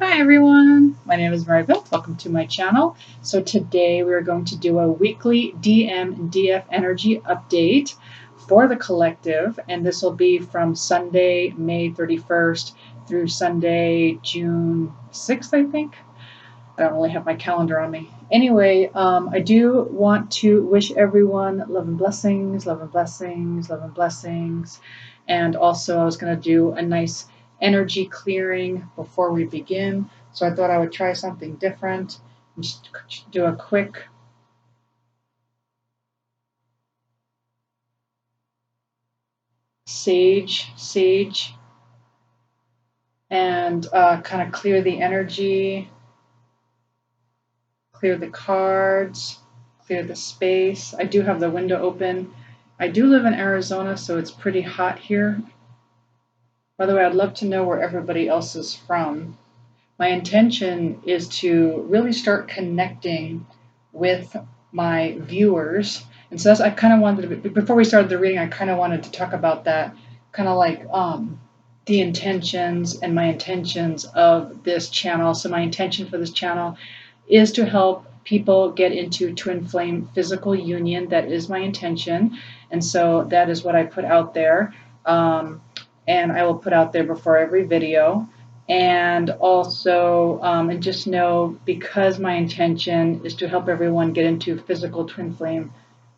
Hi everyone, my name is Maribel. Welcome to my channel. So today we are going to do a weekly DM and DF energy update for the collective, and this will be from Sunday, May 31st through Sunday, June 6th, I think. I don't really have my calendar on me. Anyway, I do want to wish everyone love and blessings, love and blessings, love and blessings. And also, I was going to do a nice energy clearing before we begin. So I thought I would try something different and just do a quick sage, and kind of clear the energy, clear the cards, clear the space. I do have the window open. I do live in Arizona, so it's pretty hot here. By the way, I'd love to know where everybody else is from. My intention is to really start connecting with my viewers. And so that's, I kind of wanted to, before we started the reading, I kind of wanted to talk about that, kind of like the intentions and my intentions of this channel. So my intention for this channel is to help people get into twin flame physical union. That is my intention. And so that is what I put out there. And I will put out there before every video. And also, and just know, because my intention is to help everyone get into physical twin flame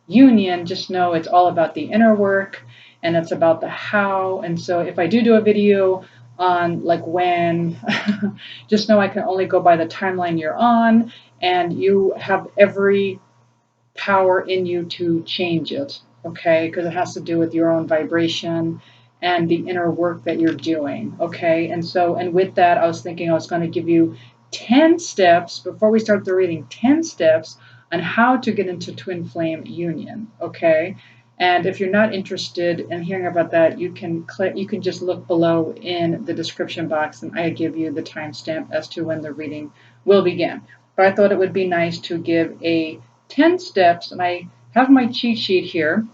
union, just know it's all about the inner work and it's about the how. And so if I do a video on like when, just know I can only go by the timeline you're on, and you have every power in you to change it, okay? Because it has to do with your own vibration and the inner work that you're doing, okay? And so, and with that, I was thinking I was going to give you 10 steps before we start the reading, 10 steps on how to get into twin flame union, okay? And if you're not interested in hearing about that, you can just look below in the description box, and I give you the timestamp as to when the reading will begin. But I thought it would be nice to give a 10 steps, and I have my cheat sheet here.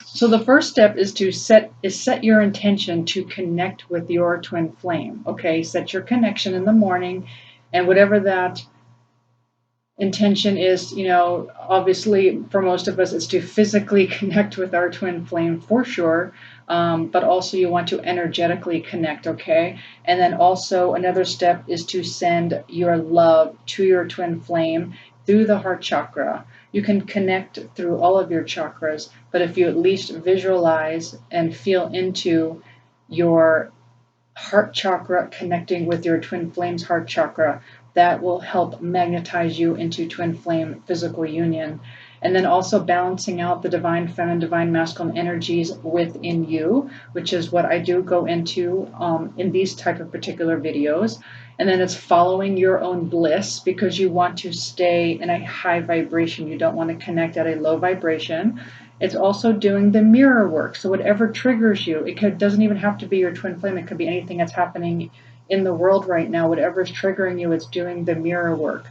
So the first step is to set your intention to connect with your twin flame. Okay, set your connection in the morning, and whatever that intention is, obviously for most of us it's to physically connect with our twin flame for sure, but also you want to energetically connect, okay? And then also another step is to send your love to your twin flame through the heart chakra. You can connect through all of your chakras, but if you at least visualize and feel into your heart chakra connecting with your twin flame's heart chakra, that will help magnetize you into twin flame physical union. And then also balancing out the divine feminine, divine masculine energies within you, which is what I do go into in these type of particular videos. And then it's following your own bliss, because you want to stay in a high vibration. You don't want to connect at a low vibration. It's also doing the mirror work. So whatever triggers you, doesn't even have to be your twin flame. It could be anything that's happening in the world right now. Whatever is triggering you, it's doing the mirror work.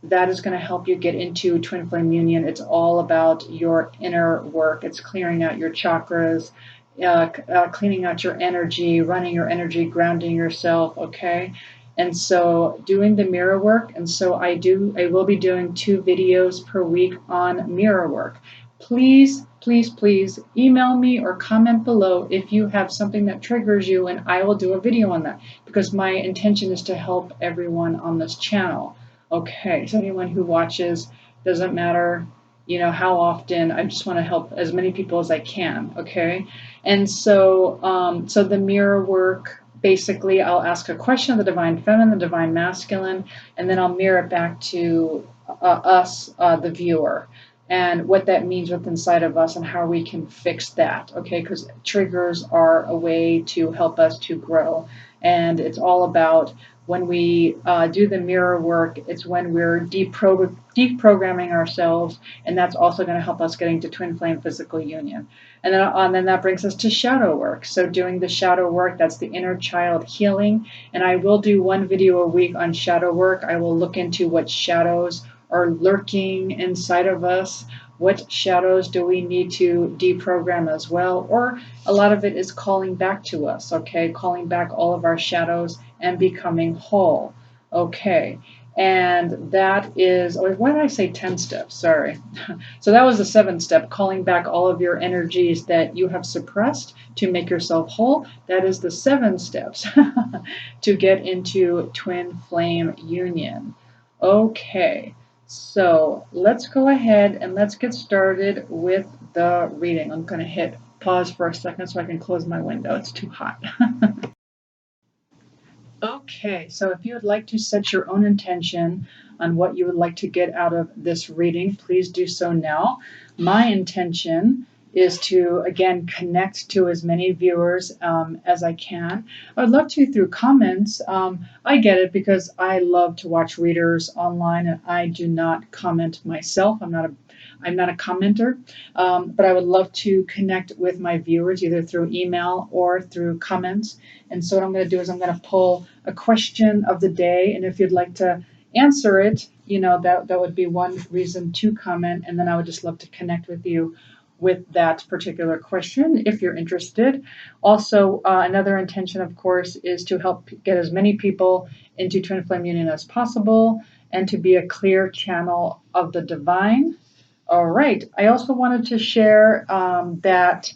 That is going to help you get into twin flame union. It's all about your inner work. It's clearing out your chakras, cleaning out your energy, running your energy, grounding yourself, okay? And so doing the mirror work. And so I will be doing 2 videos per week on mirror work. Please email me or comment below if you have something that triggers you, and I will do a video on that, because my intention is to help everyone on this channel. Okay, so anyone who watches, doesn't matter, how often, I just want to help as many people as I can, okay? And so, so the mirror work, basically I'll ask a question of the divine feminine, the divine masculine, and then I'll mirror it back to us, the viewer, and what that means within inside of us and how we can fix that, okay? Because triggers are a way to help us to grow, and it's all about when we do the mirror work, it's when we're deprogramming ourselves, and that's also going to help us getting to twin flame physical union. And then that brings us to shadow work. So doing the shadow work, that's the inner child healing, and I will do 1 video a week on shadow work. I will look into what shadows are lurking inside of us. What shadows do we need to deprogram as well? Or a lot of it is calling back to us, okay? Calling back all of our shadows and becoming whole. Okay. And that is, or why did I say 10 steps? Sorry. So that was the 7th step, calling back all of your energies that you have suppressed to make yourself whole. That is the 7 steps to get into twin flame union. Okay. So let's go ahead and let's get started with the reading. I'm going to hit pause for a second so I can close my window. It's too hot. Okay, so if you would like to set your own intention on what you would like to get out of this reading, please do so now. My intention is to, again, connect to as many viewers as I can. I would love to through comments. I get it because I love to watch readers online and I do not comment myself. I'm not a commenter, but I would love to connect with my viewers either through email or through comments. And so what I'm going to do is I'm going to pull a question of the day, and if you'd like to answer it, that would be one reason to comment, and then I would just love to connect with you with that particular question if you're interested. Also, another intention, of course, is to help get as many people into twin flame union as possible and to be a clear channel of the divine. All right. I also wanted to share that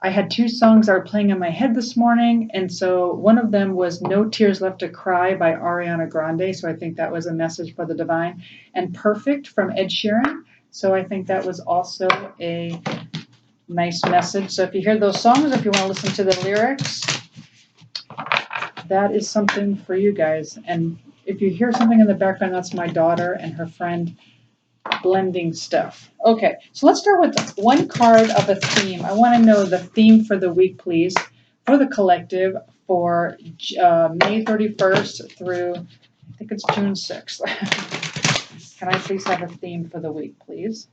I had 2 songs that were playing in my head this morning, and so one of them was No Tears Left to Cry by Ariana Grande, so I think that was a message for the divine, and Perfect from Ed Sheeran, so I think that was also a nice message. So if you hear those songs, if you want to listen to the lyrics, that is something for you guys. And if you hear something in the background, that's my daughter and her friend blending stuff. Okay, so let's start with one card of a theme. I want to know the theme for the week, please, for the collective for May 31st through, I think it's June 6th. Can I please have a theme for the week, please?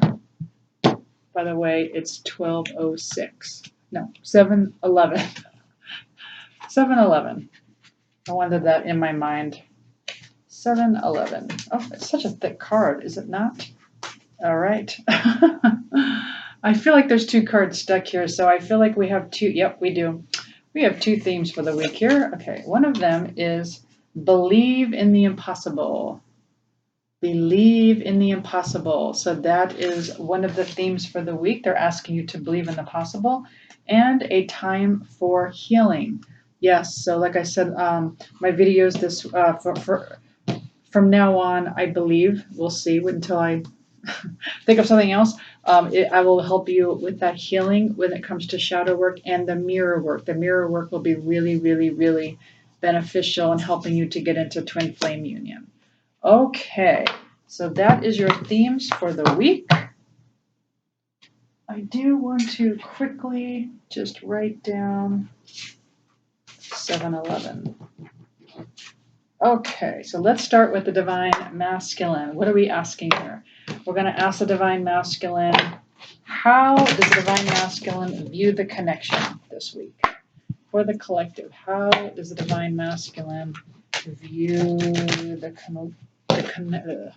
By the way, it's 12:06. No, 7:11. 7:11. I wanted that in my mind. 7:11. Oh, it's such a thick card, is it not? All right. I feel like there's 2 cards stuck here, so I feel like we have 2. Yep, we do. We have 2 themes for the week here. Okay, one of them is believe in the impossible. Believe in the impossible. So that is one of the themes for the week. They're asking you to believe in the possible and a time for healing. Yes, so like I said, my videos this from now on, I believe, we'll see until I think of something else. I will help you with that healing when it comes to shadow work and the mirror work. The mirror work will be really, really, really beneficial in helping you to get into twin flame union. Okay, so that is your themes for the week. I do want to quickly just write down 7:11. Okay, so let's start with the divine masculine. What are we asking here? We're going to ask the divine masculine, how does the divine masculine view the connection this week? For the collective, how does the divine masculine view the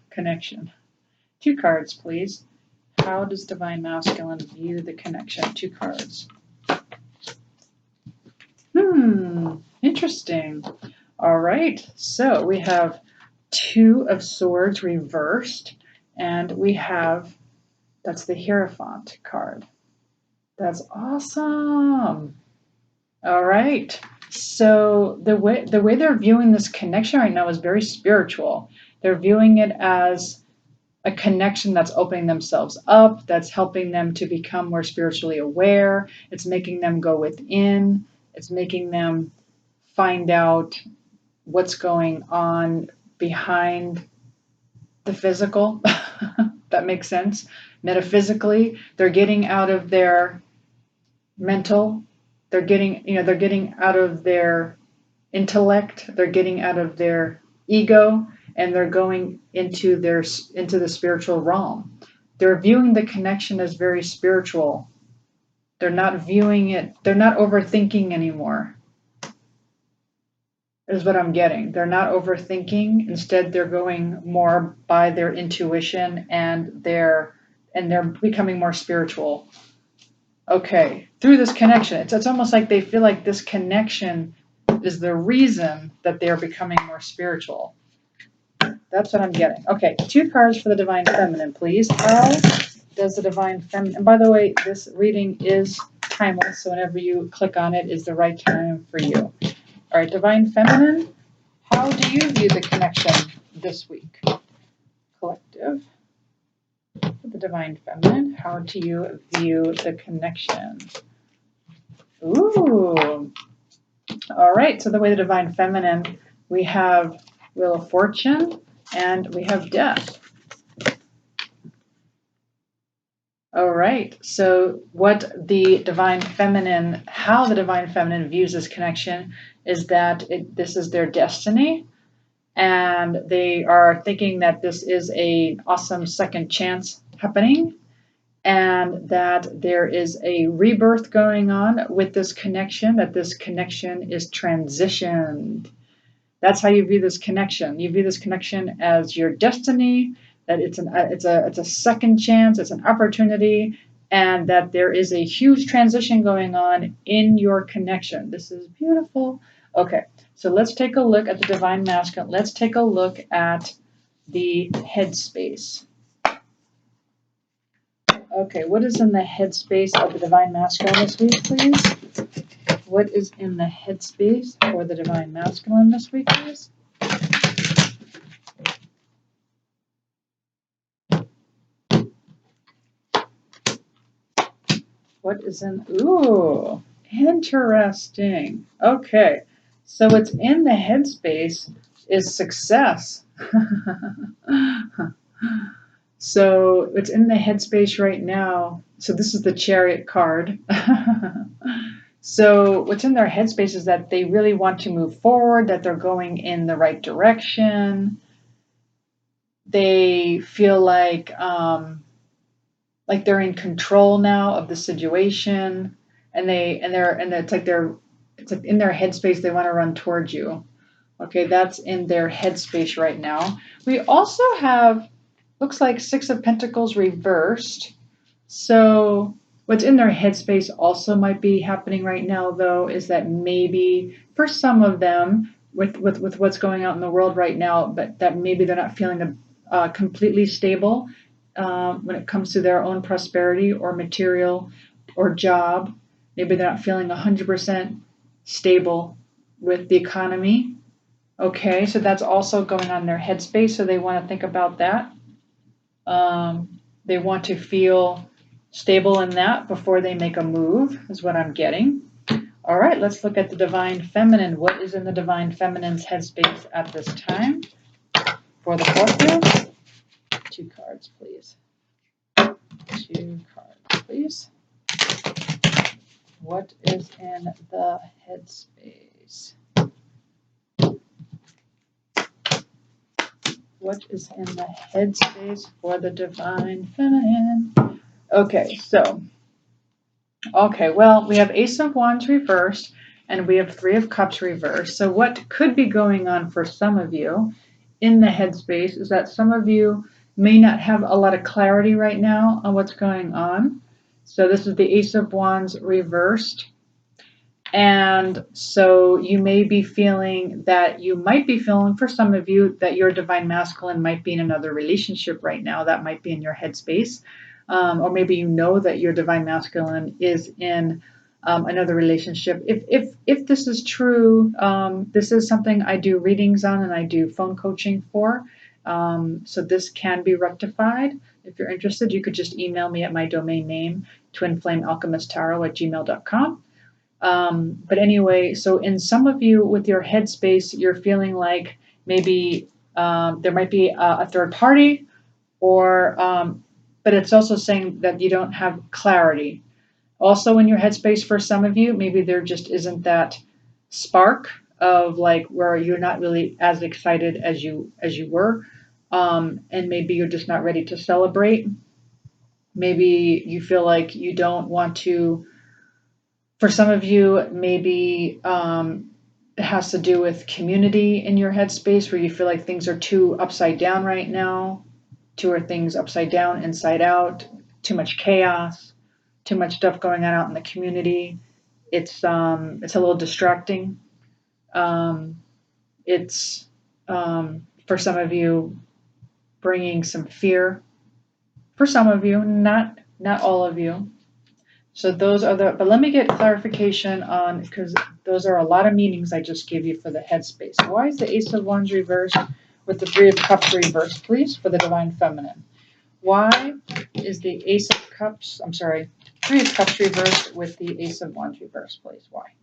connection? 2 cards, please. How does divine masculine view the connection? 2 cards. Interesting. All right, so we have 2 of Swords reversed, and we have, that's the Hierophant card. That's awesome. All right, so the way they're viewing this connection right now is very spiritual. They're viewing it as a connection that's opening themselves up, that's helping them to become more spiritually aware. It's making them go within. It's making them find out what's going on behind the physical. That makes sense. Metaphysically, they're getting out of their mental, they're getting out of their intellect, they're getting out of their ego, and they're going into the spiritual realm. They're viewing the connection as very spiritual. They're not viewing it, they're not overthinking anymore. Is what I'm getting. They're not overthinking. Instead, they're going more by their intuition and they're becoming more spiritual. Okay, through this connection, it's almost like they feel like this connection is the reason that they're becoming more spiritual. That's what I'm getting. Okay, 2 cards for the Divine Feminine, please. How does the Divine Feminine, and by the way, this reading is timeless, so whenever you click on it is the right time for you. All right, Divine Feminine, how do you view the connection this week? Collective. The Divine Feminine, how do you view the connection? Ooh. All right, so the way the Divine Feminine, we have Wheel of Fortune and we have Death. All right, so what the Divine Feminine, how the Divine Feminine views this connection is that this is their destiny, and they are thinking that this is an awesome second chance happening, and that there is a rebirth going on with this connection, that this connection is transitioned. That's how you view this connection. You view this connection as your destiny, that it's a second chance, it's an opportunity, and that there is a huge transition going on in your connection. This is beautiful. Okay, so let's take a look at the Divine Masculine. Let's take a look at the headspace. Okay, what is in the headspace of the Divine Masculine this week, please? What is in the headspace for the Divine Masculine this week, please? What is in, ooh, interesting. Okay, so what's in the headspace is success. So what's in the headspace right now, so this is the Chariot card. So what's in their headspace is that they really want to move forward, that they're going in the right direction. They feel like they're in control now of the situation, and it's like in their headspace they want to run towards you. Okay, that's in their headspace right now. We also have, looks like 6 of Pentacles reversed. So what's in their headspace also might be happening right now, though, is that maybe for some of them, with what's going on in the world right now, but that maybe they're not feeling completely stable when it comes to their own prosperity or material or job. Maybe they're not feeling 100% stable with the economy. Okay, so that's also going on in their headspace, so they want to think about that. They want to feel stable in that before they make a move, is what I'm getting. All right, let's look at the Divine Feminine. What is in the Divine Feminine's headspace at this time for the collective? 2 cards, please. 2 cards, please. What is in the headspace? What is in the headspace for the Divine Feminine? Okay, so, well, we have Ace of Wands reversed, and we have 3 of Cups reversed. So what could be going on for some of you in the headspace is that some of you may not have a lot of clarity right now on what's going on. So this is the Ace of Wands reversed. And so you may be feeling that for some of you, that your Divine Masculine might be in another relationship right now. That might be in your headspace. Or maybe you know that your Divine Masculine is in another relationship. If this is true, this is something I do readings on and I do phone coaching for. So this can be rectified. If you're interested, you could just email me at my domain name, twinflamealchemisttarot@gmail.com. But anyway, so in some of you with your headspace, you're feeling like maybe there might be a third party, or but it's also saying that you don't have clarity. Also in your headspace for some of you, maybe there just isn't that spark of like where you're not really as excited as you were, and maybe you're just not ready to celebrate. Maybe you feel like you don't want to. For some of you, maybe it has to do with community in your headspace, where you feel like things are too upside down right now. 2 are things upside down, inside out, too much chaos, too much stuff going on out in the community. It's a little distracting. It's for some of you bringing some fear. For some of you, not all of you. So those are the, but let me get clarification on, because those are a lot of meanings I just gave you for the headspace. Why is the Ace of Wands reversed with the Three of Cups reversed, please, for the Divine Feminine? Why is the Ace of Cups, I'm sorry, Three of Cups reversed with the Ace of Wands reversed, please? Why?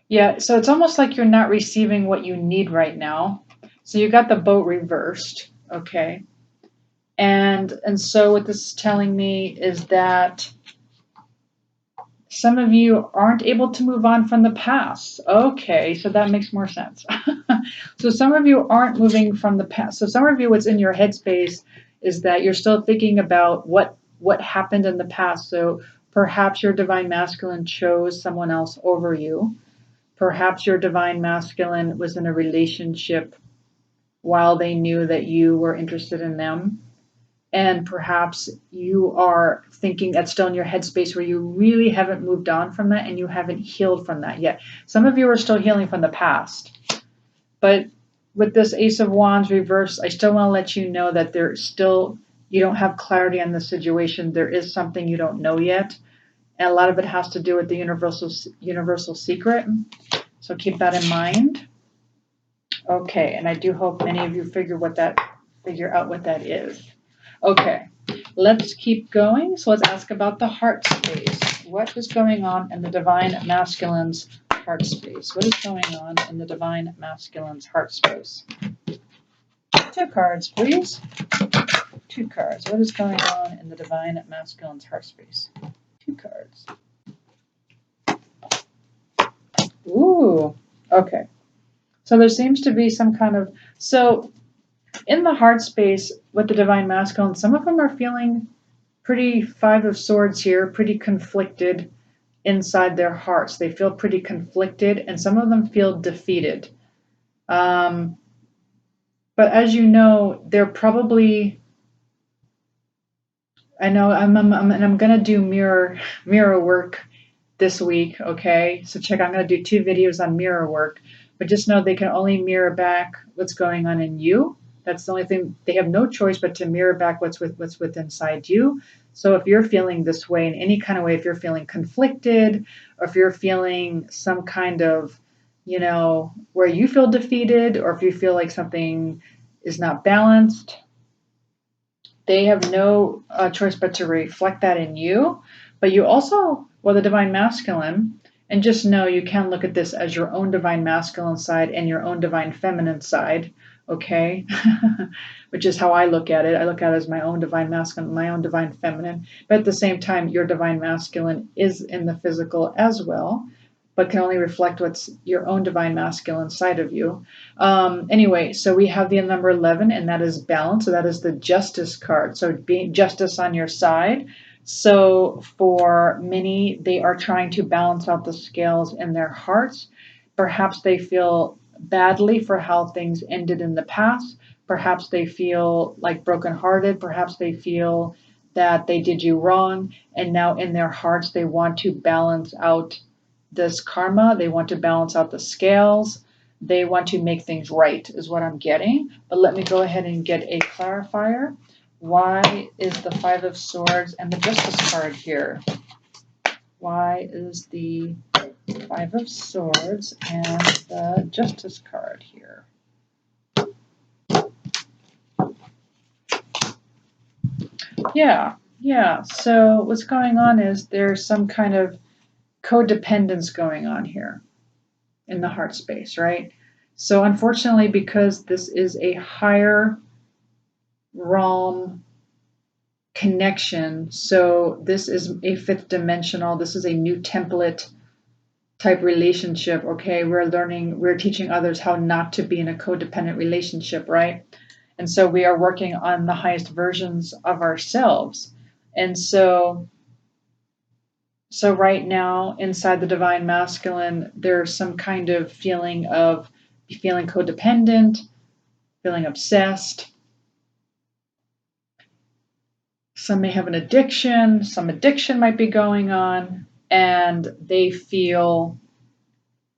Yeah, so it's almost like you're not receiving what you need right now. So you got the boat reversed, okay? And so what this is telling me is that some of you aren't able to move on from the past. Okay, so that makes more sense. So some of you aren't moving from the past. So some of you, what's in your headspace is that you're still thinking about what happened in the past. So perhaps your divine masculine chose someone else over you. Perhaps your divine masculine was in a relationship while they knew that you were interested in them. And perhaps you are thinking that's still in your headspace where you really haven't moved on from that and you haven't healed from that yet. Some of you are still healing from the past. But with this Ace of Wands reverse, I still want to let you know that there's still, you don't have clarity on the situation. There is something you don't know yet. And a lot of it has to do with the universal secret. So keep that in mind. Okay, and I do hope many of you figure out what that is. Okay, let's keep going. So let's ask about the heart space. What is going on in the divine masculine's heart space? What is going on in the divine masculine's heart space? 2 cards, please. 2 cards. What is going on in the divine masculine's heart space? 2 cards. Ooh, okay. So there seems to be some kind of, so in the heart space with the divine masculine, some of them are feeling pretty 5 of Swords here, pretty conflicted inside their hearts. They feel pretty conflicted, and some of them feel defeated. But as you know, they're probably, I know I'm going to do mirror work this week, okay? So I'm going to do 2 videos on mirror work, but just know they can only mirror back what's going on in you. That's the only thing. They have no choice but to mirror back what's within inside you. So if you're feeling this way in any kind of way, if you're feeling conflicted, or if you're feeling some kind of, where you feel defeated, or if you feel like something is not balanced, they have no choice but to reflect that in you. But you also, the divine masculine, and just know you can look at this as your own divine masculine side and your own divine feminine side, okay? Which is how I look at it. I look at it as my own divine masculine, my own divine feminine. But at the same time, your divine masculine is in the physical as well, but can only reflect what's your own divine masculine side of you. Anyway, so we have the number 11, and that is balance. So that is the Justice card. So being justice on your side. So for many, they are trying to balance out the scales in their hearts. Perhaps they feel badly for how things ended in the past. Perhaps they feel like brokenhearted. Perhaps they feel that they did you wrong. And now in their hearts, they want to balance out this karma. They want to balance out the scales. They want to make things right, is what I'm getting. But let me go ahead and get a clarifier. Why is the 5 of Swords and the Justice card here? Why is the 5 of Swords and the Justice card here? Yeah. So what's going on is there's some kind of codependence going on here in the heart space, right? So unfortunately, because this is a higher realm connection, so this is a 5th dimensional, this is a new template type relationship, okay? We're teaching others how not to be in a codependent relationship, right? And so we are working on the highest versions of ourselves. And so right now, inside the divine masculine, there's some kind of feeling codependent, feeling obsessed. Some may have an addiction. Some addiction might be going on. and they feel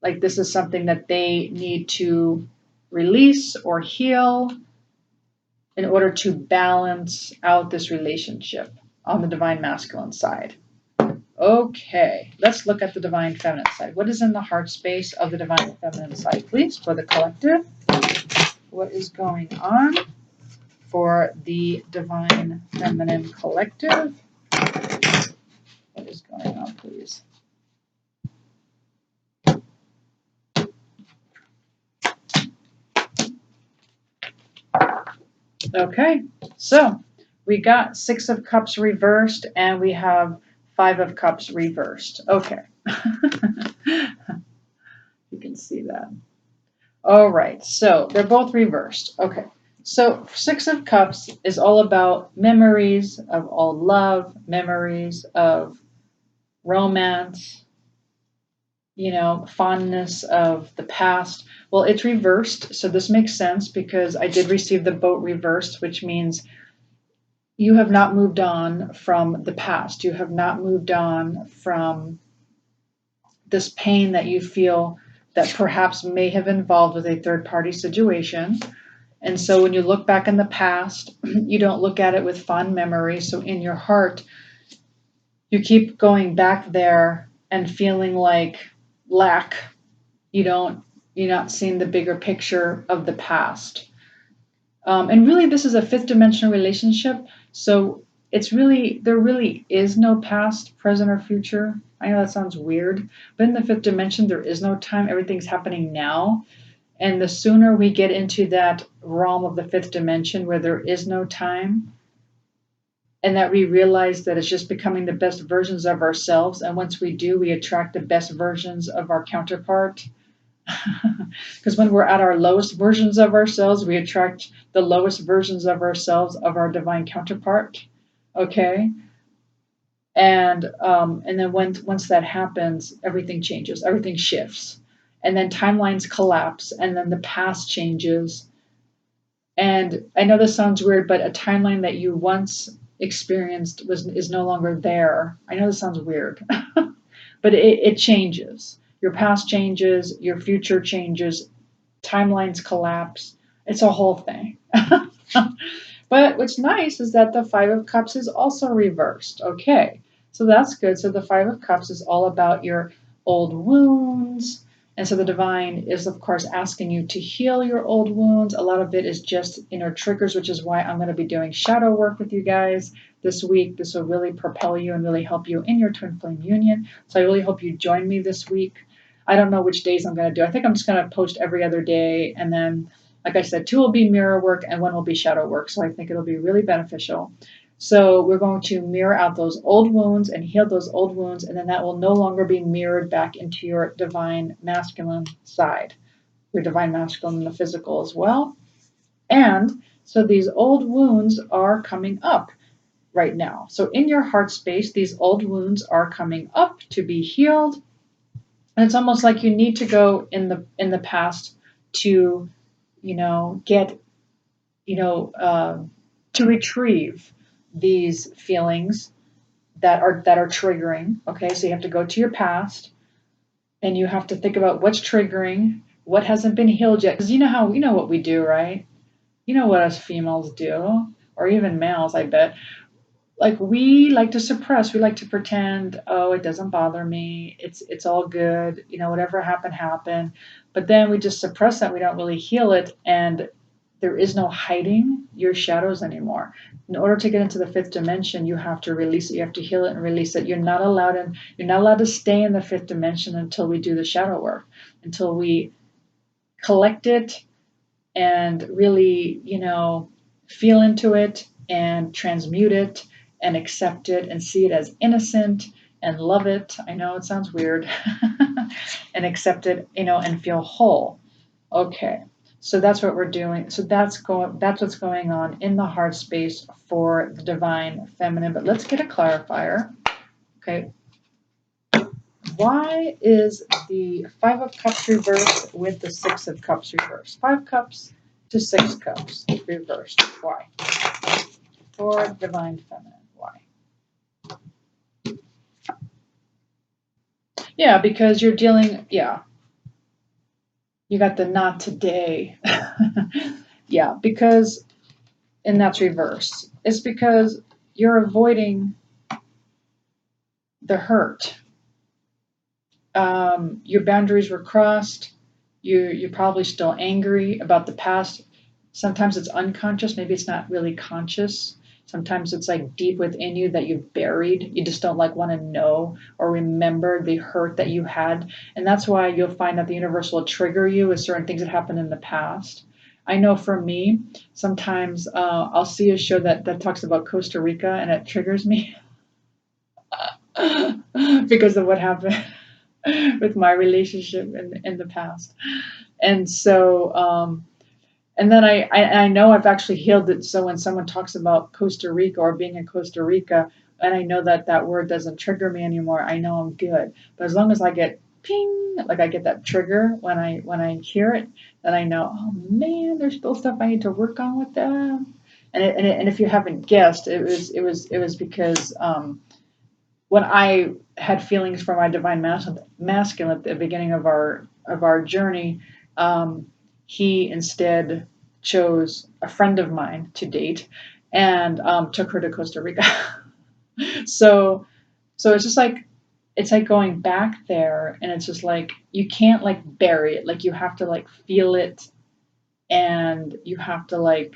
like this is something that they need to release or heal in order to balance out this relationship on the divine masculine side. Okay, let's look at the divine feminine side. What is in the heart space of the divine feminine side, please, for the collective? What is going on for the divine feminine collective? What is going on, please? Okay, so we got 6 of Cups reversed, and we have 5 of Cups reversed. Okay. You can see that. All right, so they're both reversed. Okay, so 6 of Cups is all about memories of all love, memories of romance, fondness of the past. Well, it's reversed, so this makes sense because I did receive the boat reversed, which means you have not moved on from the past. You have not moved on from this pain that you feel that perhaps may have involved with a third party situation. And so when you look back in the past, you don't look at it with fond memories. So in your heart, you keep going back there and feeling like lack. You're not seeing the bigger picture of the past. And really, this is a 5th dimensional relationship. So there really is no past, present, or future. I know that sounds weird, but in the 5th dimension, there is no time. Everything's happening now. And the sooner we get into that realm of the 5th dimension where there is no time, and that we realize that it's just becoming the best versions of ourselves. And once we do, we attract the best versions of our counterpart. Because when we're at our lowest versions of ourselves, we attract the lowest versions of ourselves of our divine counterpart. Okay. And then once that happens, everything changes, everything shifts. And then timelines collapse, and then the past changes. And I know this sounds weird, but a timeline that you once experienced is no longer there. I know this sounds weird, but it changes. Your past changes, your future changes, timelines collapse. It's a whole thing. But what's nice is that the 5 of Cups is also reversed. Okay, so that's good. So the 5 of Cups is all about your old wounds. And so the divine is, of course, asking you to heal your old wounds. A lot of it is just inner triggers, which is why I'm going to be doing shadow work with you guys this week. This will really propel you and really help you in your twin flame union. So I really hope you join me this week. I don't know which days I'm going to do. I think I'm just going to post every other day. And then, like I said, 2 will be mirror work and 1 will be shadow work. So I think it'll be really beneficial. So we're going to mirror out those old wounds and heal those old wounds. And then that will no longer be mirrored back into your divine masculine side, your divine masculine in the physical as well. And so these old wounds are coming up right now. So in your heart space, these old wounds are coming up to be healed. And it's almost like you need to go in the past to, get, to retrieve these feelings that are triggering. Okay, so you have to go to your past, and you have to think about what's triggering, what hasn't been healed yet. Because you know what we do, right? You know what us females do, or even males, I bet. Like we like to suppress, we like to pretend, oh, it doesn't bother me, it's all good, whatever happened. But then we just suppress that, we don't really heal it, and there is no hiding your shadows anymore. In order to get into the 5th dimension, you have to release it, you have to heal it and release it. You're not allowed to stay in the 5th dimension until we do the shadow work, until we collect it and really, feel into it and transmute it and accept it and see it as innocent and love it. I know it sounds weird. And accept it, and feel whole. Okay. So that's what we're doing. So that's what's going on in the heart space for the divine feminine. But let's get a clarifier. Okay. Why is the 5 of Cups reversed with the 6 of Cups reversed? 5 Cups to 6 Cups reversed. Why? For divine feminine. Why? Yeah, because you're dealing, yeah, you got the not today. Yeah, because, and that's reverse. It's because you're avoiding the hurt. Your boundaries were crossed. You're probably still angry about the past. Sometimes it's unconscious. Maybe it's not really conscious. Sometimes it's like deep within you that you've buried. You just don't like want to know or remember the hurt that you had. And that's why you'll find that the universe will trigger you with certain things that happened in the past. I know for me, sometimes I'll see a show that talks about Costa Rica and it triggers me because of what happened with my relationship in the past. And so, and then I know I've actually healed it. So when someone talks about Costa Rica or being in Costa Rica, and I know that that word doesn't trigger me anymore, I know I'm good. But as long as I get ping, like I get that trigger when I hear it, then I know, oh man, there's still stuff I need to work on with that. And if you haven't guessed, it was because when I had feelings for my divine masculine at the beginning of our journey, he instead chose a friend of mine to date and took her to Costa Rica. so so it's like going back there, and it's just like you can't like bury it. Like you have to like feel it, and you have to like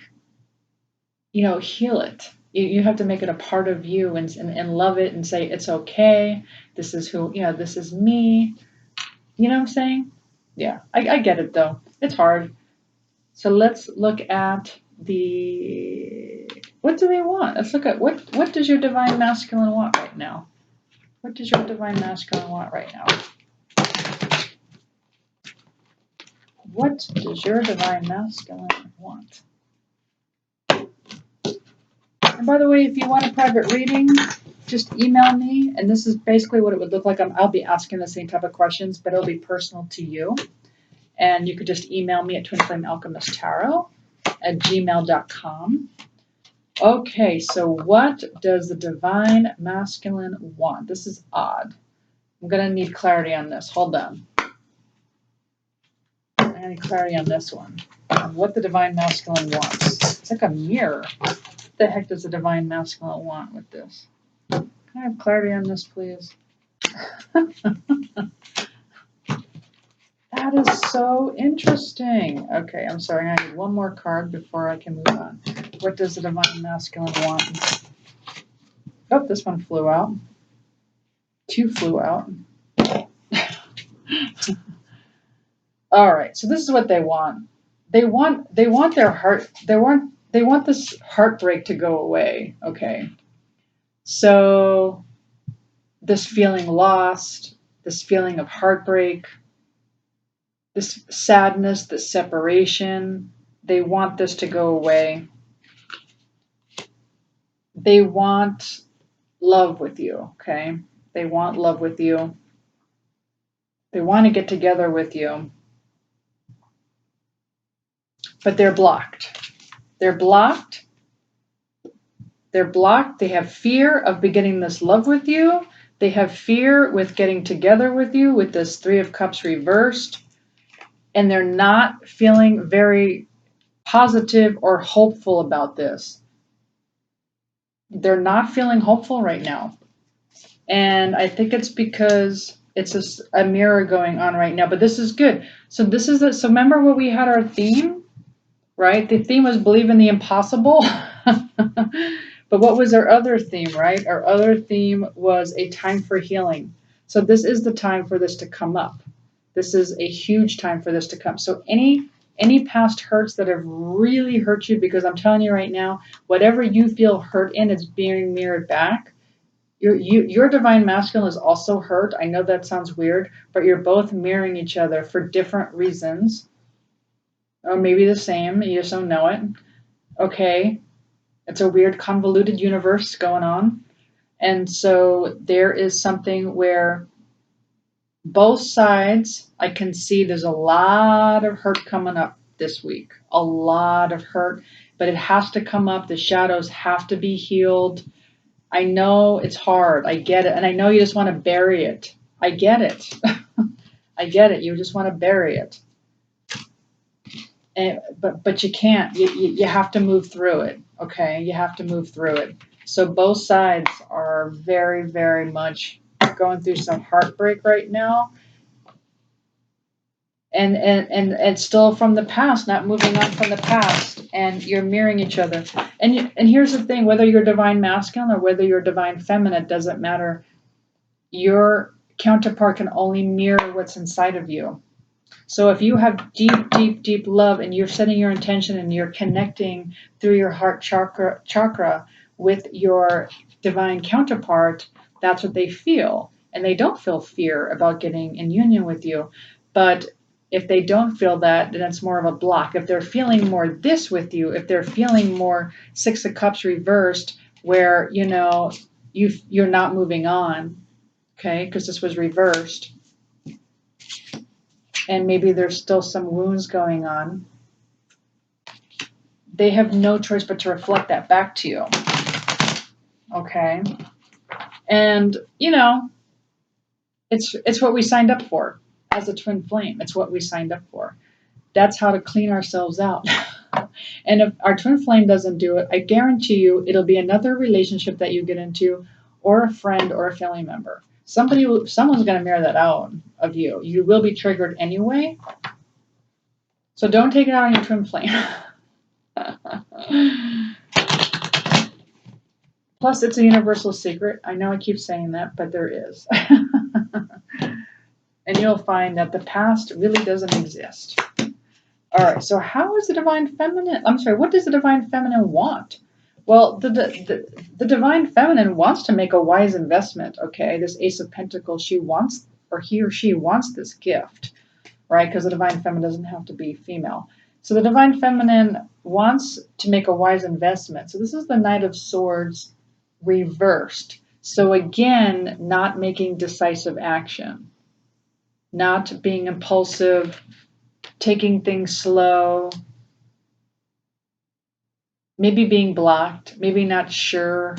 heal it. You have to make it a part of you and love it and say, it's okay. This is who, this is me. You know what I'm saying? Yeah, I get it though. It's hard. So let's look at what do they want? Let's look at what does your divine masculine want right now? What does your divine masculine want right now? What does your divine masculine want? And by the way, if you want a private reading, just email me. And this is basically what it would look like. I'll be asking the same type of questions, but it'll be personal to you. And you could just email me at twinflamealchemisttarot@gmail.com. Okay, so what does the divine masculine want? This is odd. I'm going to need clarity on this. Hold on. I need clarity on this one. On what the divine masculine wants. It's like a mirror. What the heck does the divine masculine want with this? Can I have clarity on this, please? That is so interesting. Okay, I'm sorry. I need one more card before I can move on. What does the divine masculine want? Oh, this one flew out. Two flew out. All right, so this is what they want. They want their heart. They want this heartbreak to go away. Okay, so this feeling lost, this feeling of heartbreak, this sadness, this separation, they want this to go away. They want love with you, okay? They want love with you. They want to get together with you. But they're blocked. They're blocked. They're blocked. They have fear of beginning this love with you. They have fear with getting together with you with this Three of Cups reversed. And they're not feeling very positive or hopeful about this. They're not feeling hopeful right now. And I think it's because it's a mirror going on right now. But this is good. So this is so remember what we had our theme, right? The theme was believe in the impossible. But what was our other theme, right? Our other theme was a time for healing. So this is the time for this to come up. This is a huge time for this to come. So any past hurts that have really hurt you, because I'm telling you right now, whatever you feel hurt in, it's being mirrored back. Your divine masculine is also hurt. I know that sounds weird, but you're both mirroring each other for different reasons. Or maybe the same, you just don't know it. Okay. It's a weird convoluted universe going on. And so there is something where both sides, I can see there's a lot of hurt coming up this week. A lot of hurt, but it has to come up. The shadows have to be healed. I know it's hard. I get it. And I know you just want to bury it. I get it. I get it. You just want to bury it. But you can't. You have to move through it. Okay, you have to move through it. So both sides are very, very much going through some heartbreak right now, and it's still from the past, not moving on from the past, and you're mirroring each other. And here's the thing: whether you're divine masculine or whether you're divine feminine, it doesn't matter. Your counterpart can only mirror what's inside of you. So if you have deep, deep, deep love and you're setting your intention and you're connecting through your heart chakra with your divine counterpart, that's what they feel. And they don't feel fear about getting in union with you. But if they don't feel that, then it's more of a block. If they're feeling more this with you, if they're feeling more Six of Cups reversed, where, you're not moving on, okay, because this was reversed, and maybe there's still some wounds going on, they have no choice but to reflect that back to you. Okay? And, it's what we signed up for as a twin flame. It's what we signed up for. That's how to clean ourselves out. And if our twin flame doesn't do it, I guarantee you it'll be another relationship that you get into, or a friend or a family member. Someone's going to mirror that out of you. You will be triggered anyway. So don't take it out on your twin flame. Plus, it's a universal secret. I know I keep saying that, but there is. And you'll find that the past really doesn't exist. All right, so how is the divine feminine? I'm sorry, what does the divine feminine want? Well, the divine feminine wants to make a wise investment, okay? This Ace of Pentacles, she wants, or he or she wants this gift, right? Because the divine feminine doesn't have to be female. So the divine feminine wants to make a wise investment. So this is the Knight of Swords reversed. So again, not making decisive action, not being impulsive, taking things slow, maybe being blocked, maybe not sure,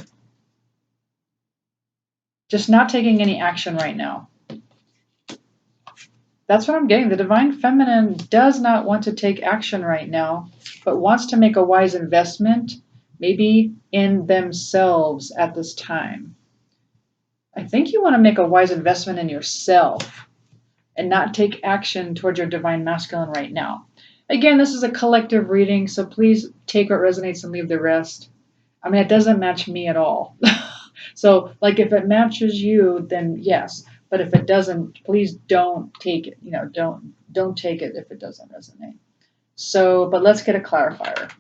just not taking any action right now. That's what I'm getting. The divine feminine does not want to take action right now, but wants to make a wise investment, maybe in themselves at this time. I think you want to make a wise investment in yourself and not take action towards your divine masculine right now. Again, this is a collective reading, so please take what resonates and leave the rest. I mean, it doesn't match me at all. So, like, if it matches you, then yes. But if it doesn't, please don't take it. Don't take it if it doesn't resonate. So, but let's get a clarifier.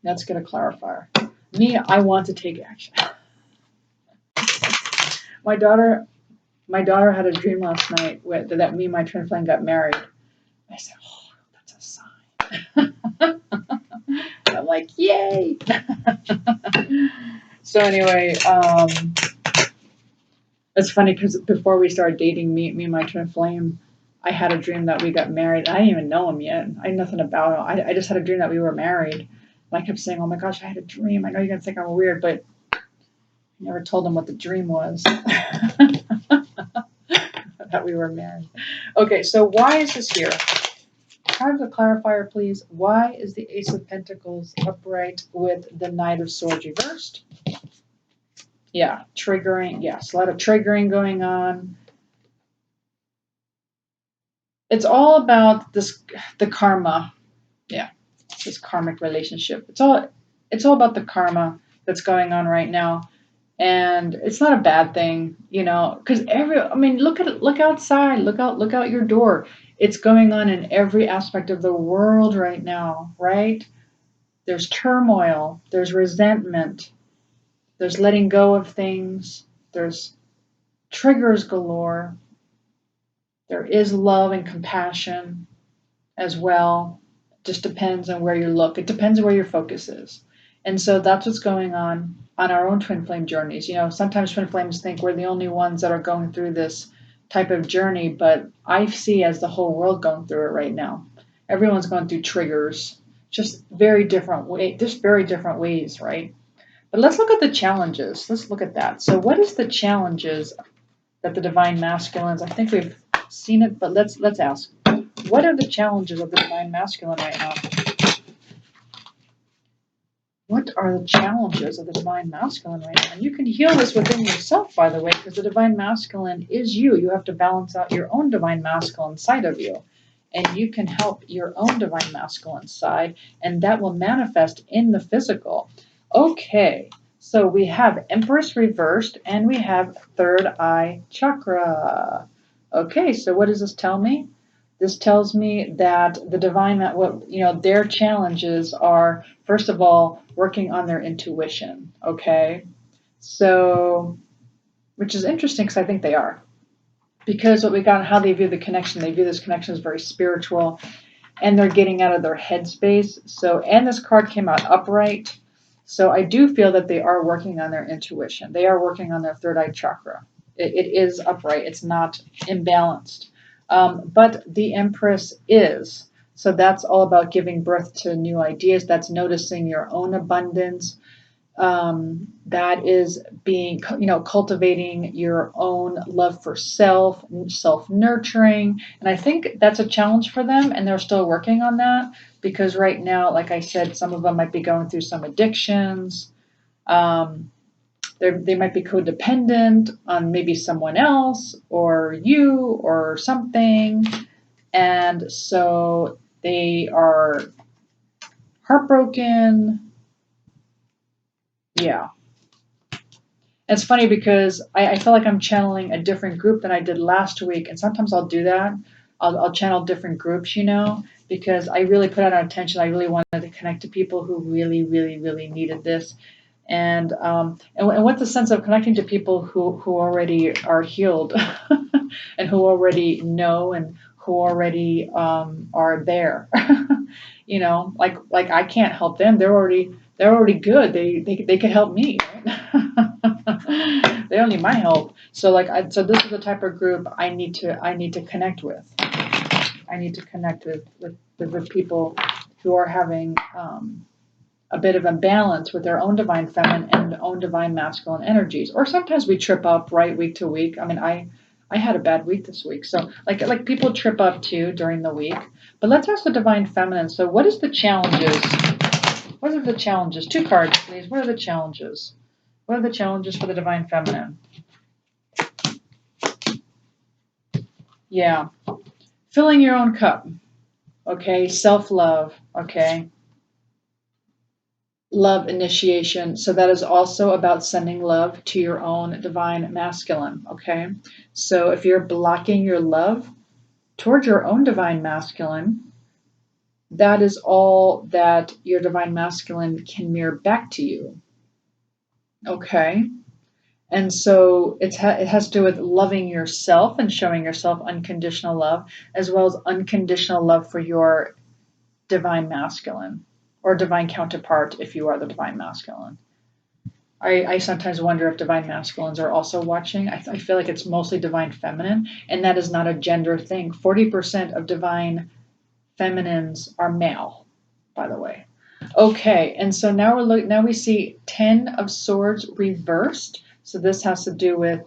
Let's get a clarifier. Me, I want to take action. My daughter had a dream last night that me and my twin flame got married. I said, "Oh, that's a sign." I'm like, "Yay!" So anyway, it's funny because before we started dating, me and my twin flame, I had a dream that we got married. I didn't even know him yet. I knew nothing about him. I just had a dream that we were married. And I kept saying, "Oh my gosh, I had a dream. I know you're gonna think I'm weird, but I never told him what the dream was." That we were married. Okay, so why is this here? Have the clarifier, please. Why is the Ace of Pentacles upright with the Knight of Swords reversed? Yeah, triggering. Yes, a lot of triggering going on. It's all about the karma. Yeah, this karmic relationship. It's all about the karma that's going on right now. And it's not a bad thing, because look outside, look out your door. It's going on in every aspect of the world right now, right? There's turmoil, there's resentment, there's letting go of things, there's triggers galore, there is love and compassion as well. It just depends on where you look. It depends where your focus is. And so that's what's going on our own twin flame journeys. Sometimes twin flames think we're the only ones that are going through this type of journey, but I see as the whole world going through it right now. Everyone's going through triggers, just very different ways, right? But let's look at the challenges. Let's look at that. So what is the challenges that the divine masculines, I think we've seen it, but let's ask. What are the challenges of the divine masculine right now? What are the challenges of the divine masculine right now? And you can heal this within yourself, by the way, because the divine masculine is you. You have to balance out your own divine masculine side of you. And you can help your own divine masculine side, and that will manifest in the physical. Okay, so we have Empress reversed, and we have third eye chakra. Okay, so what does this tell me? This tells me that the divine, their challenges are, first of all, working on their intuition. Okay, so, which is interesting because I think they are. Because what we got, how they view the connection, they view this connection as very spiritual, and they're getting out of their headspace. So, and this card came out upright. So I do feel that they are working on their intuition. They are working on their third eye chakra. It is upright. It's not imbalanced. But the Empress is. So that's all about giving birth to new ideas. That's noticing your own abundance. That is being, cultivating your own love for self-nurturing. And I think that's a challenge for them, and they're still working on that because right now, like I said, some of them might be going through some addictions. They might be codependent on maybe someone else or you or something. And so they are heartbroken. Yeah. It's funny because I feel like I'm channeling a different group than I did last week. And sometimes I'll do that. I'll channel different groups, because I really put out attention. I really wanted to connect to people who really, really, really needed this. And what's the sense of connecting to people who already are healed and who already know and who already are there. Like I can't help them. They're already good. They could help me. Right? They don't need my help. So so this is the type of group I need to connect with. I need to connect with people who are having a bit of imbalance with their own divine feminine and own divine masculine energies. Or sometimes we trip up, right, week to week. I mean, I had a bad week this week. So like people trip up too during the week. But let's ask the divine feminine. So what is the challenges? What are the challenges? 2 cards, please. What are the challenges? What are the challenges for the divine feminine? Yeah. Filling your own cup. Okay. Self-love. Okay. Love initiation. So that is also about sending love to your own divine masculine. Okay. So if you're blocking your love towards your own divine masculine, that is all that your divine masculine can mirror back to you. Okay. And so it has to do with loving yourself and showing yourself unconditional love, as well as unconditional love for your divine masculine or divine counterpart if you are the divine masculine. I sometimes wonder if divine masculines are also watching. I feel like it's mostly divine feminine, and that is not a gender thing. 40% of divine feminines are male, by the way. Okay, and so now we see 10 of Swords reversed. So this has to do with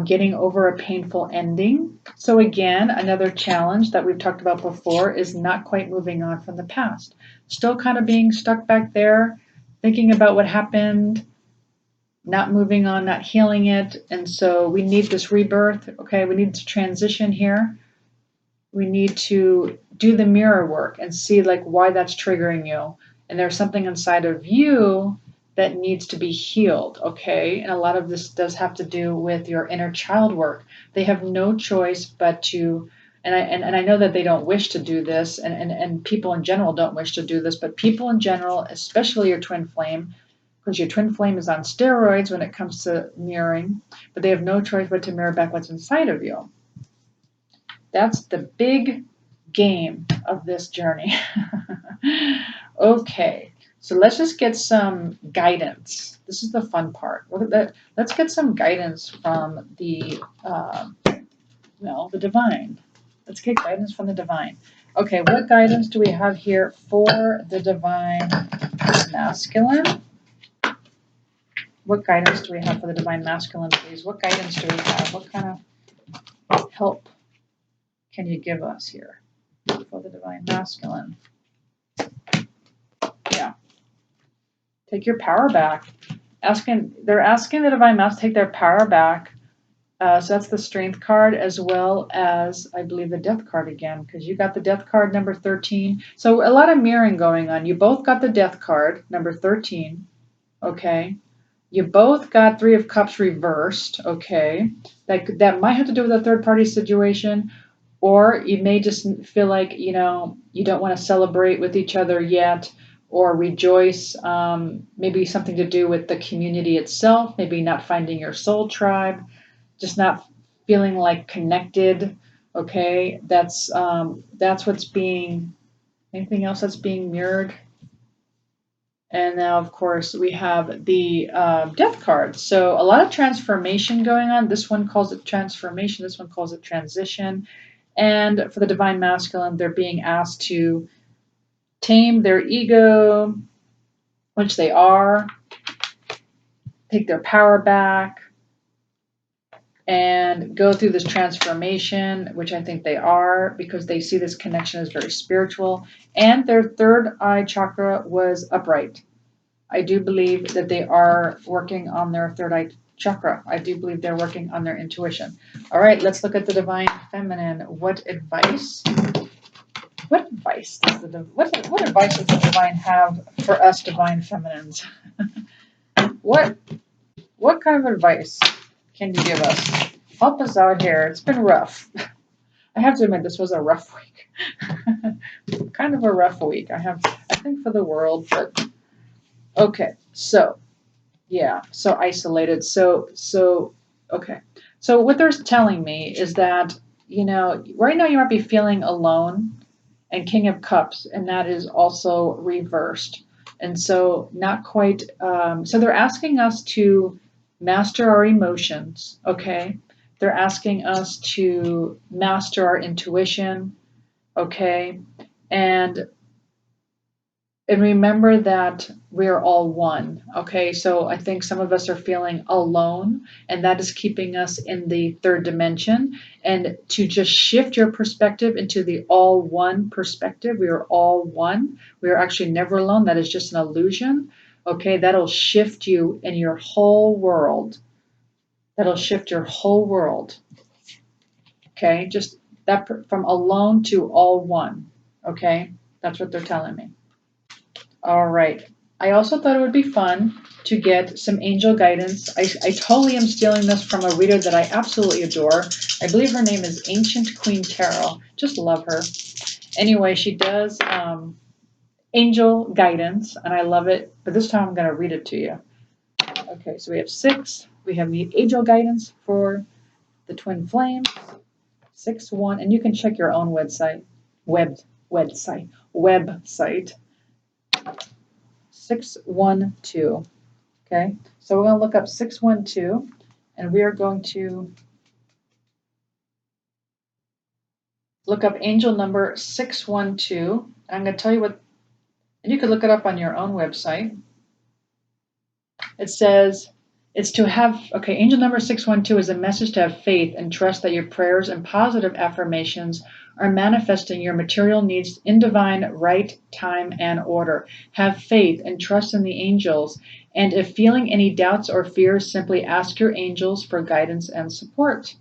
getting over a painful ending. So again, another challenge that we've talked about before is not quite moving on from the past. Still kind of being stuck back there, thinking about what happened, not moving on, not healing it. And so we need this rebirth. Okay, we need to transition here. We need to do the mirror work and see why that's triggering you. And there's something inside of you that needs to be healed, okay? And a lot of this does have to do with your inner child work. They have no choice but to, and I know that they don't wish to do this, and people in general don't wish to do this, but people in general, especially your twin flame, because your twin flame is on steroids when it comes to mirroring, but they have no choice but to mirror back what's inside of you. That's the big game of this journey. Okay, so let's just get some guidance. This is the fun part. Let's get some guidance from the divine. Let's get guidance from the divine. Okay, what guidance do we have here for the divine masculine? What guidance do we have for the Divine Masculine, please? What guidance do we have? What kind of help can you give us here for the Divine Masculine? Yeah. Take your power back. They're asking the Divine Masculine to take their power back. So that's the Strength card, as well as, I believe, the Death card again, because you got the Death card, number 13. So a lot of mirroring going on. You both got the Death card, number 13. Okay. You both got Three of Cups reversed. Okay. That might have to do with a third party situation, or you may just feel like, you don't want to celebrate with each other yet or rejoice. Maybe something to do with the community itself, maybe not finding your soul tribe, just not feeling like connected. Okay, that's what's being. Anything else that's being mirrored? And now, of course, we have the Death card. So a lot of transformation going on. This one calls it transformation. This one calls it transition. And for the Divine Masculine, they're being asked to tame their ego, which they are, take their power back, and go through this transformation, which I think they are, because they see this connection as very spiritual. And their third eye chakra was upright. I do believe that they are working on their third eye chakra. I do believe they're working on their intuition. All right, let's look at the Divine Feminine. What advice does what advice does the Divine have for us Divine Feminines? What kind of advice can you give us? Help us out here. It's been rough. I have to admit, this was a rough week. Kind of a rough week. I think for the world, but okay. So, yeah. So isolated. So okay. So what they're telling me is that, right now you might be feeling alone, and King of Cups, and that is also reversed. And so not quite, so they're asking us to master our emotions, okay? They're asking us to master our intuition, okay? And remember that we're all one, okay? So I think some of us are feeling alone, and that is keeping us in the third dimension. And to just shift your perspective into the all one perspective, we are all one. We are actually never alone. That is just an illusion, okay? That'll shift you in your whole world. That'll shift your whole world, okay? Just that from alone to all one, okay? That's what they're telling me. All right. I also thought it would be fun to get some angel guidance. I totally am stealing this from a reader that I absolutely adore. I believe her name is Ancient Queen Tarot. Just love her. Anyway, she does angel guidance, and I love it. But this time I'm going to read it to you. Okay, so we have 6. We have the angel guidance for the twin flames. 6-1, and you can check your own website. 612. Okay, so we're going to look up 612, and we are going to look up angel number 612. And I'm going to tell you what, and you could look it up on your own website. It says it's to have, okay, angel number 612 is a message to have faith and trust that your prayers and positive affirmations are manifesting your material needs in divine right time and order. Have faith and trust in the angels. And if feeling any doubts or fears, simply ask your angels for guidance and support.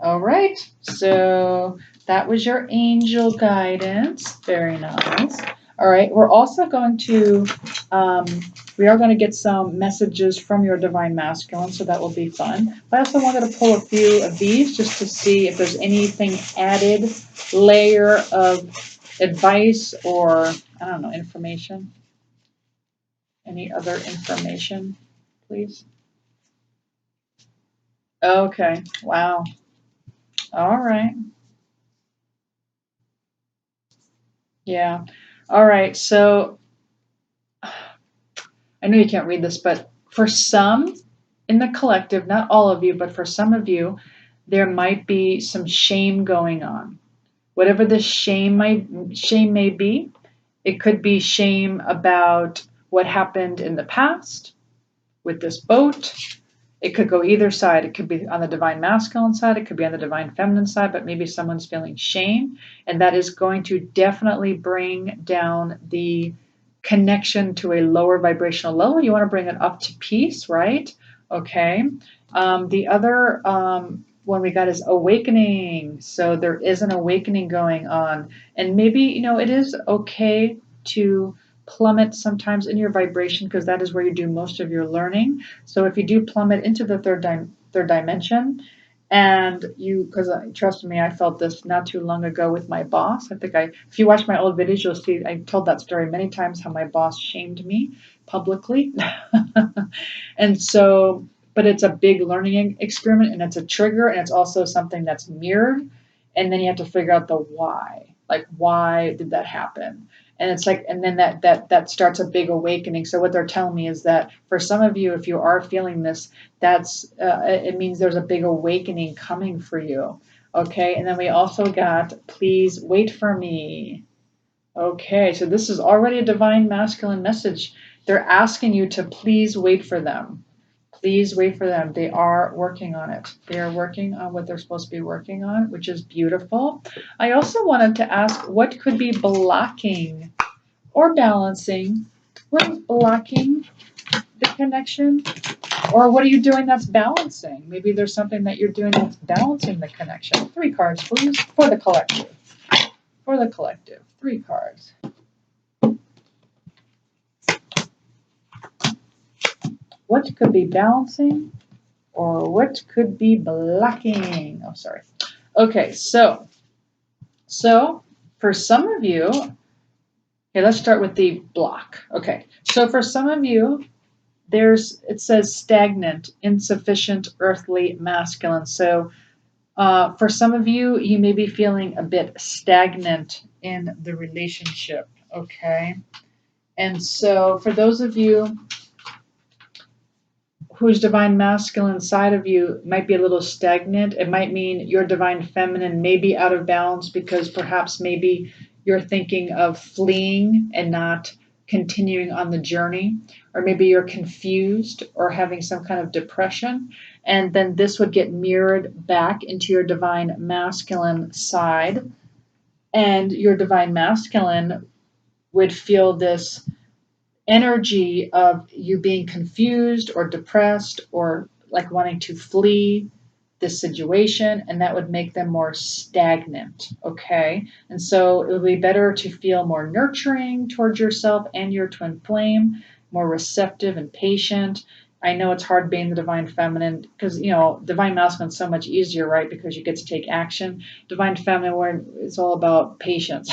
All right, so that was your angel guidance. Very nice. All right, we're also going to, we are going to get some messages from your Divine Masculine, so that will be fun. I also wanted to pull a few of these just to see if there's anything added layer of advice or, I don't know, information. Any other information, please? Okay, wow. All right. Yeah. All right, so I know you can't read this, but for some in the collective, not all of you, but for some of you, there might be some shame going on. Whatever the shame may be, it could be shame about what happened in the past with this boat. It could go either side. It could be on the divine masculine side. It could be on the divine feminine side, but maybe someone's feeling shame. And that is going to definitely bring down the connection to a lower vibrational level. You want to bring it up to peace, right? Okay. The other one we got is awakening. So there is an awakening going on. And maybe, it is okay to plummet sometimes in your vibration because that is where you do most of your learning. So if you do plummet into the third dimension, and because trust me, I felt this not too long ago with my boss. If you watch my old videos, you'll see I told that story many times how my boss shamed me publicly. And so, but it's a big learning experiment and it's a trigger and it's also something that's mirrored. And then you have to figure out the why. Like, why did that happen? And it's like, and then that starts a big awakening. So what they're telling me is that for some of you, if you are feeling this, it means there's a big awakening coming for you. Okay. And then we also got, please wait for me. Okay. So this is already a divine masculine message. They're asking you to please wait for them. Please wait for them. They are working on it. They are working on what they're supposed to be working on, which is beautiful. I also wanted to ask what could be blocking or balancing. What is blocking the connection? Or what are you doing that's balancing? Maybe there's something that you're doing that's balancing the connection. 3 cards, please, for the collective. For the collective, 3 cards. What could be balancing or what could be blocking? Oh, sorry. Okay, so for some of you, okay, let's start with the block. Okay, so for some of you, it says stagnant, insufficient, earthly, masculine. So for some of you, you may be feeling a bit stagnant in the relationship. Okay, and so for those of you whose divine masculine side of you might be a little stagnant. It might mean your divine feminine may be out of balance because perhaps maybe you're thinking of fleeing and not continuing on the journey, or maybe you're confused or having some kind of depression. And then this would get mirrored back into your divine masculine side. And your divine masculine would feel this energy of you being confused or depressed or like wanting to flee this situation, and that would make them more stagnant. Okay, and so it would be better to feel more nurturing towards yourself and your twin flame, more receptive and patient. I know it's hard being the divine feminine because divine masculine is so much easier, right? Because you get to take action. Divine feminine, where it's all about patience.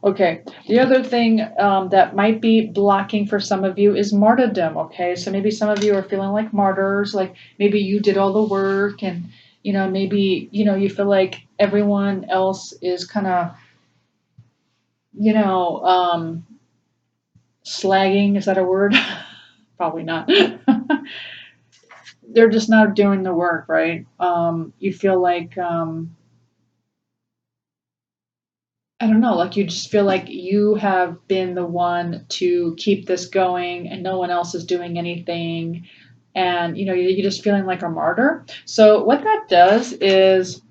Okay, the other thing that might be blocking for some of you is martyrdom. Okay, so maybe some of you are feeling like martyrs, like maybe you did all the work and maybe you feel like everyone else is kind of slagging. Is that a word? Probably not. They're just not doing the work, right? You feel like I don't know, like you just feel like you have been the one to keep this going and no one else is doing anything. And, you're just feeling like a martyr. So what that does is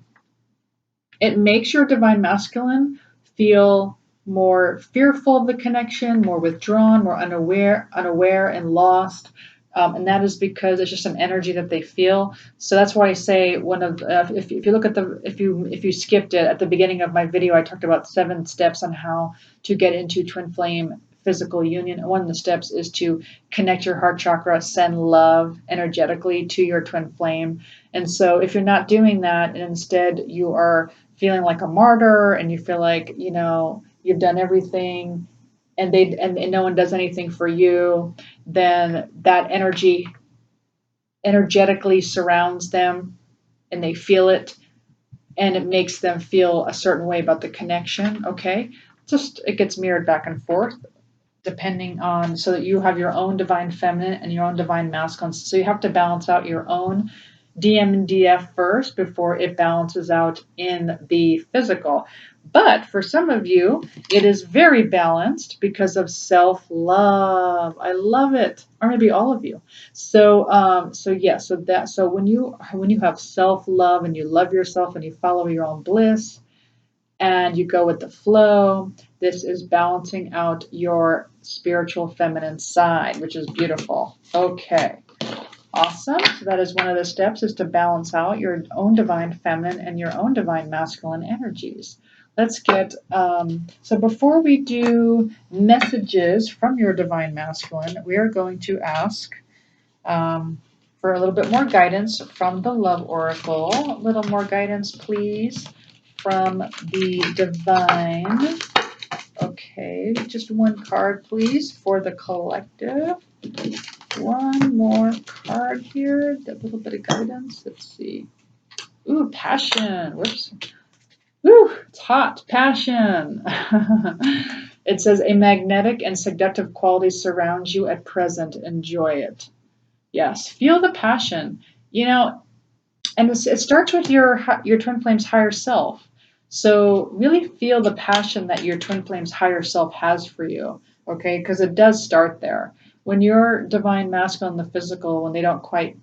it makes your divine masculine feel more fearful of the connection, more withdrawn, more unaware and lost. And that is because it's just an energy that they feel. So that's why I say if you look at if you skipped it at the beginning of my video, I talked about 7 steps on how to get into twin flame physical union. And one of the steps is to connect your heart chakra, send love energetically to your twin flame. And so if you're not doing that, and instead you are feeling like a martyr and you feel like, you've done everything and no one does anything for you, then that energetically surrounds them and they feel it and it makes them feel a certain way about the connection. Okay. It gets mirrored back and forth depending on, so that you have your own divine feminine and your own divine masculine. So you have to balance out your own DMDF first before it balances out in the physical. But for some of you, it is very balanced because of self-love. I love it. Or maybe all of you. So when you have self-love and you love yourself and you follow your own bliss and you go with the flow, this is balancing out your spiritual feminine side, which is beautiful. Okay. Awesome. So that is one of the steps, is to balance out your own divine feminine and your own divine masculine energies. Let's get, so before we do messages from your divine masculine, we are going to ask for a little bit more guidance from the Love Oracle. A little more guidance, please, from the divine. Okay, just one card, please, for the collective. One more card here, a little bit of guidance. Let's see. Ooh, passion. Whoops. Ooh, it's hot. Passion. It says a magnetic and seductive quality surrounds you at present. Enjoy it. Yes, feel the passion. You know, and it starts with your twin flame's higher self. So really feel the passion that your twin flame's higher self has for you. Okay, because it does start there. When your divine masculine, the physical, when they don't quite,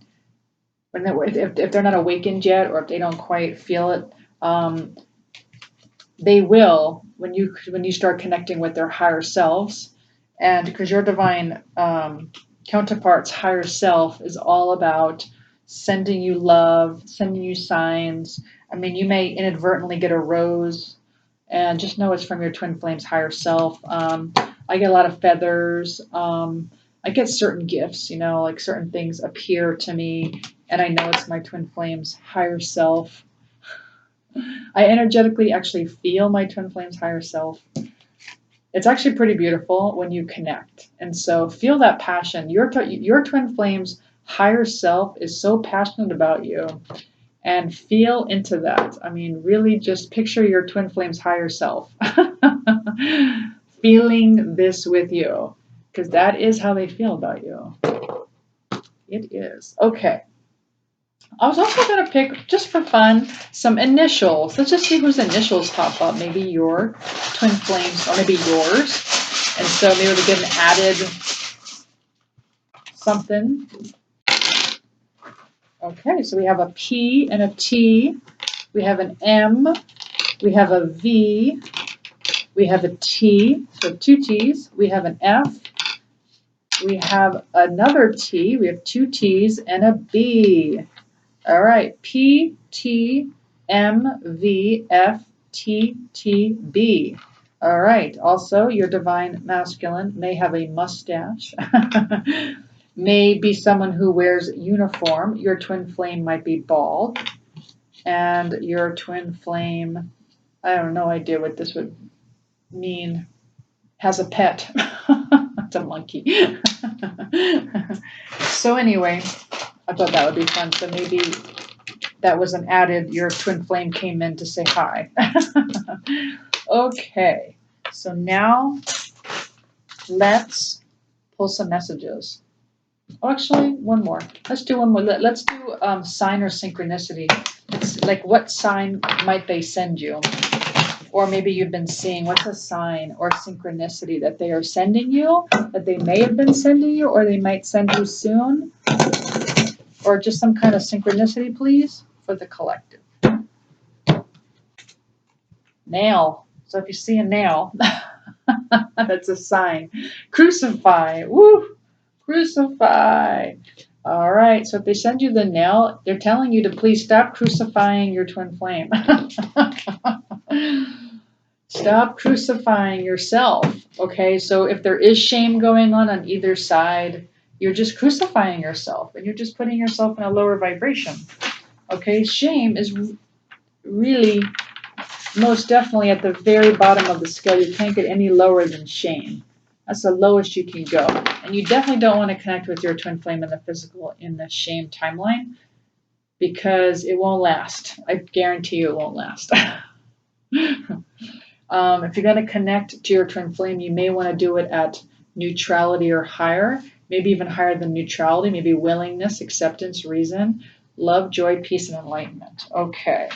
if they're not awakened yet, or if they don't quite feel it, they will when you start connecting with their higher selves, and because your divine counterpart's higher self is all about sending you love, sending you signs. I mean, you may inadvertently get a rose, and just know it's from your twin flame's higher self. I get a lot of feathers. I get certain gifts, like certain things appear to me, and I know it's my twin flame's higher self. I energetically actually feel my twin flame's higher self. It's actually pretty beautiful when you connect. And so feel that passion. Your twin flame's higher self is so passionate about you, and feel into that. I mean, really just picture your twin flame's higher self feeling this with you, because that is how they feel about you. It is. Okay. I was also going to pick, just for fun, some initials. Let's just see whose initials pop up. Maybe your twin flames, or maybe yours. And so maybe we get an added something. Okay, so we have a P and a T. We have an M. We have a V. We have a T, so 2 T's. We have an F. We have another T. We have 2 T's and a B. All right, P, T, M, V, F, T, T, B. All right, also your divine masculine may have a mustache, may be someone who wears uniform. Your twin flame might be bald, and your twin flame, I have no idea what this would mean, has a pet. It's a monkey. So anyway, I thought that would be fun. So maybe that was an added, your twin flame came in to say hi. Okay, so now let's pull some messages. Oh, actually, one more. Let's do one more. Let's do sign or synchronicity. It's like, what sign might they send you? Or maybe you've been seeing, what's a sign or synchronicity that they are sending you, that they may have been sending you, or they might send you soon? Or just some kind of synchronicity, please, for the collective. Nail. So if you see a nail, that's a sign. Crucify. Woo! Crucify. All right. So if they send you the nail, they're telling you to please stop crucifying your twin flame. Stop crucifying yourself. Okay. So if there is shame going on either side, you're just crucifying yourself, and you're just putting yourself in a lower vibration. Okay. Shame is really most definitely at the very bottom of the scale. You can't get any lower than shame. That's the lowest you can go. And you definitely don't want to connect with your twin flame in the physical in the shame timeline, because it won't last. I guarantee you it won't last. If you're going to connect to your twin flame, you may want to do it at neutrality or higher, maybe even higher than neutrality, maybe willingness, acceptance, reason. Love, joy, peace, and enlightenment. Okay.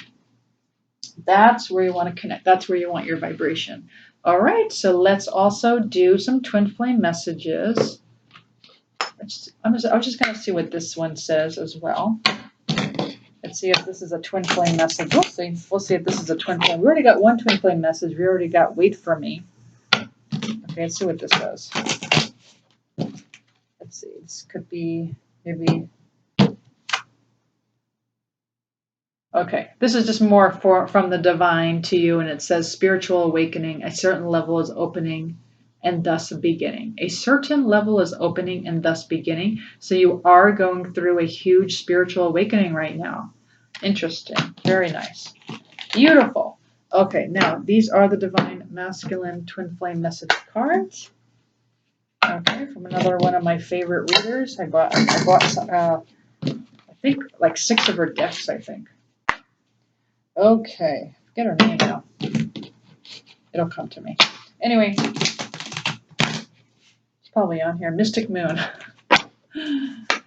That's where you want to connect. That's where you want your vibration. All right. So let's also do some twin flame messages. I was just going to see what this one says as well. Let's see if this is a twin flame message. We'll see. We'll see if this is a twin flame. We already got one twin flame message. We already got wait for me. Okay, let's see what this says. Let's see. This could be maybe. Okay, this is just more from the divine to you, and it says spiritual awakening. A certain level is opening and thus beginning. A certain level is opening and thus beginning. So you are going through a huge spiritual awakening right now. Interesting. Very nice. Beautiful. Okay, now these are the divine masculine twin flame message cards. Okay, from another one of my favorite readers. I bought I think like 6 of her decks, I think. Okay, forget her name now. It'll come to me. Anyway, it's probably on here. Mystic Moon.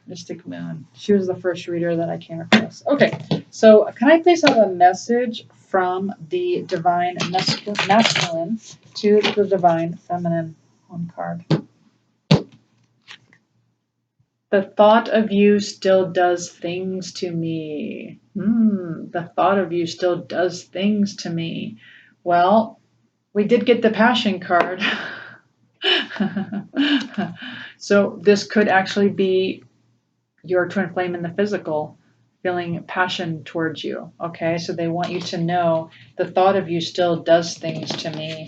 Mystic Moon. She was the first reader that I came across. Okay, so can I please have a message from the divine masculine to the divine feminine? One card. The thought of you still does things to me. The thought of you still does things to me. Well, we did get the passion card. So this could actually be your twin flame in the physical feeling passion towards you. Okay, so they want you to know the thought of you still does things to me.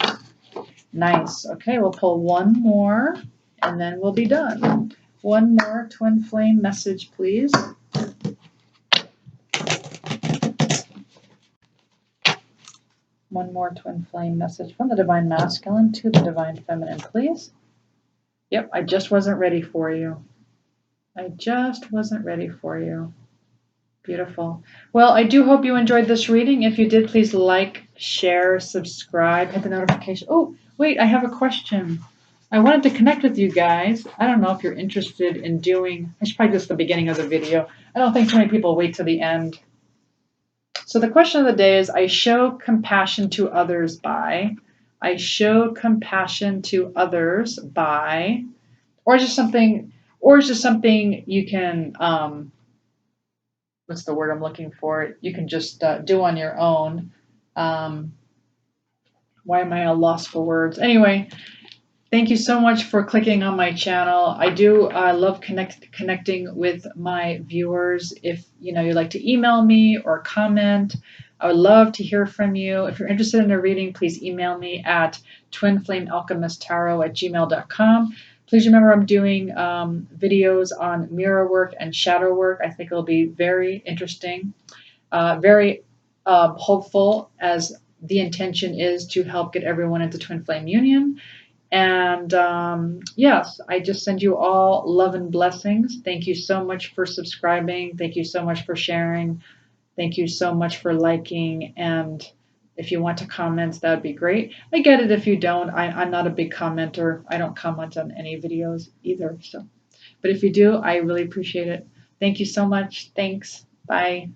Nice. Okay, we'll pull one more and then we'll be done. One more twin flame message, please. One more twin flame message from the divine masculine to the divine feminine, please. Yep, I just wasn't ready for you. I just wasn't ready for you. Beautiful. Well, I do hope you enjoyed this reading. If you did, please like, share, subscribe, hit the notification. Oh, wait, I have a question. I wanted to connect with you guys. I don't know if you're interested in doing, I should probably do this at the beginning of the video. I don't think too many people wait to the end. So the question of the day is, I show compassion to others by, I show compassion to others by, or just something you can, what's the word I'm looking for? You can just do on your own. Why am I at a loss for words? Anyway, thank you so much for clicking on my channel. I do love connecting with my viewers. If you'd like to email me or comment, I would love to hear from you. If you're interested in a reading, please email me at twinflamealchemisttarot@gmail.com. Please remember I'm doing videos on mirror work and shadow work. I think it'll be very interesting, very hopeful, as the intention is to help get everyone into twin flame union. And yes, I just send you all love and blessings. Thank you so much for subscribing. Thank you so much for sharing. Thank you so much for liking. And if you want to comment, that would be great. I get it if you don't. I'm not a big commenter. I don't comment on any videos either. But if you do, I really appreciate it. Thank you so much. Thanks. Bye.